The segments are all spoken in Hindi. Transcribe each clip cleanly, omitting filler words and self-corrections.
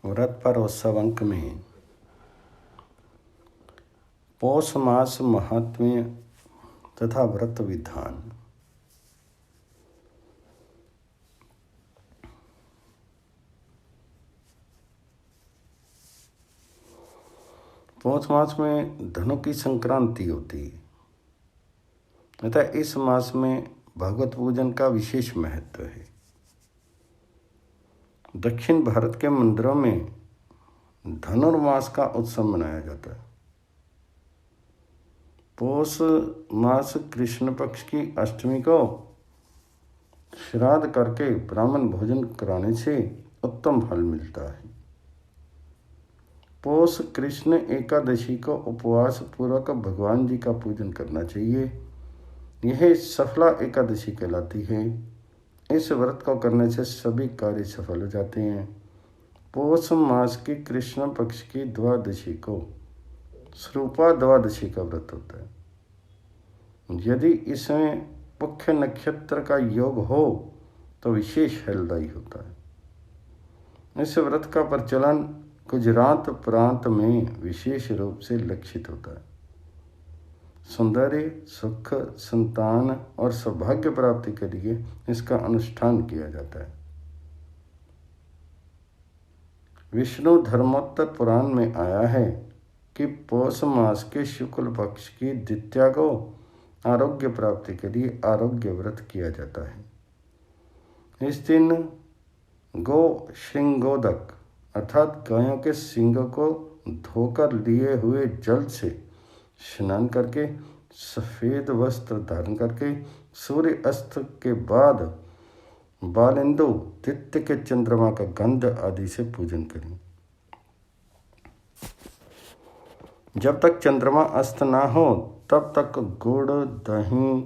व्रत पर उत्सव अंक में पौष मास महात्म्य तथा व्रत विधान। पौष मास में धनु की संक्रांति होती है तथा इस मास में भगवत पूजन का विशेष महत्व है। दक्षिण भारत के मंदिरों में धनुर्मास का उत्सव मनाया जाता है। पौष मास कृष्ण पक्ष की अष्टमी को श्राद्ध करके ब्राह्मण भोजन कराने से उत्तम फल मिलता है। पौष कृष्ण एकादशी को उपवास पूर्वक भगवान जी का पूजन करना चाहिए। यह सफला एकादशी कहलाती है। इस व्रत को करने से सभी कार्य सफल हो जाते हैं। पौष मास की कृष्ण पक्ष की द्वादशी को स्वरूपा द्वादशी का व्रत होता है। यदि इसमें मुख्य नक्षत्र का योग हो तो विशेष फलदायी होता है। इस व्रत का प्रचलन गुजरात प्रांत में विशेष रूप से लक्षित होता है। सौंदर्य, सुख, संतान और सौभाग्य प्राप्ति के लिए इसका अनुष्ठान किया जाता है। विष्णु धर्मोत्तर पुराण में आया है कि पौष मास के शुक्ल पक्ष की द्वितीया को आरोग्य प्राप्ति के लिए आरोग्य व्रत किया जाता है। इस दिन गो श्रृंगोदक अर्थात गायों के सींगों को धोकर लिए हुए जल से स्नान करके सफ़ेद वस्त्र धारण करके सूर्य अस्त के बाद बालेंदु दित्य के चंद्रमा का गंध आदि से पूजन करें। जब तक चंद्रमा अस्त ना हो तब तक गुड़, दही,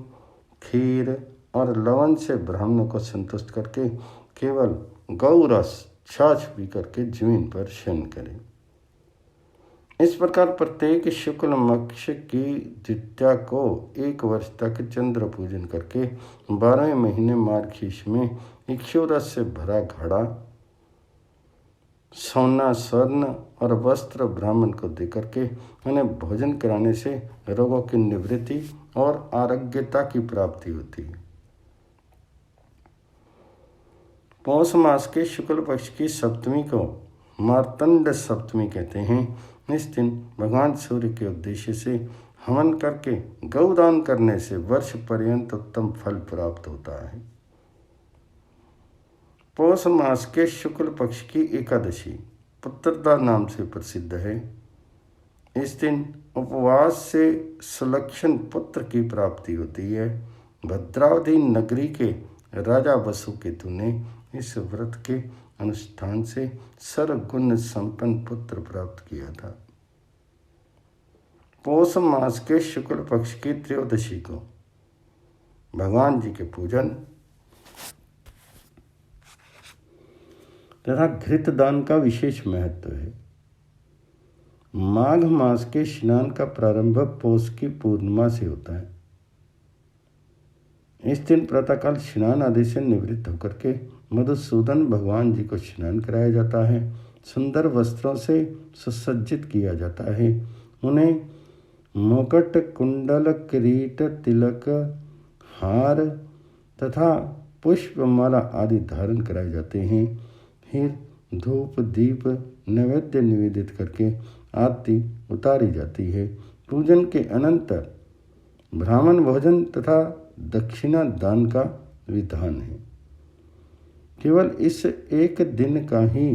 खीर और लवण से ब्राह्मणों को संतुष्ट करके केवल गौ रस छाछ पी करके जमीन पर शयन करें। इस प्रकार प्रत्येक शुक्ल पक्ष की द्वितीया को 1 वर्ष तक चंद्र पूजन करके 12वें महीने मार्गशीर्ष में इक्षुरस से भरा घड़ा, सोना, स्वर्ण और वस्त्र ब्राह्मण को देकर के उन्हें भोजन कराने से रोगों की निवृत्ति और आरोग्यता की प्राप्ति होती है। पौष मास के शुक्ल पक्ष की सप्तमी को मार्तंड सप्तमी कहते हैं। इस दिन भगवान सूर्य के उद्देश्य से हवन करके गौदान करने से वर्ष पर्यंत उत्तम फल प्राप्त होता है। पौष मास के शुक्ल पक्ष की एकादशी पुत्रदा नाम से प्रसिद्ध है। इस दिन उपवास से सुलक्षण पुत्र की प्राप्ति होती है। भद्रावती नगरी के राजा वसुकेतु ने इस व्रत के अनुष्ठान से सर्वगुण संपन्न पुत्र प्राप्त किया था। पौष मास के शुक्ल पक्ष की त्रयोदशी को भगवान जी के पूजन तथा घृत दान का विशेष महत्व है। माघ मास के स्नान का प्रारंभ पौष की पूर्णिमा से होता है। इस दिन प्रातःकाल स्नान आदि से निवृत्त होकर के मधुसूदन भगवान जी को स्नान कराया जाता है। सुंदर वस्त्रों से सुसज्जित किया जाता है। उन्हें मुकुट, कुंडल, किरीट, तिलक, हार तथा पुष्पमाला आदि धारण कराए जाते हैं। फिर धूप, दीप, नैवेद्य निवेदित करके आरती उतारी जाती है। पूजन के अनंतर ब्राह्मण भोजन तथा दक्षिणा दान का विधान है। केवल इस एक दिन का ही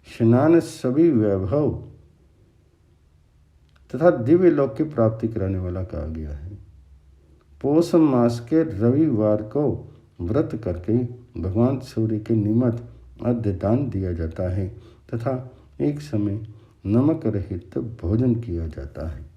स्नान सभी वैभव तथा दिव्य लोक की प्राप्ति कराने वाला कहा गया है। पौष मास के रविवार को व्रत करके भगवान सूर्य के निमित्त अर्घ्य दान दिया जाता है तथा एक समय नमक रहित भोजन किया जाता है।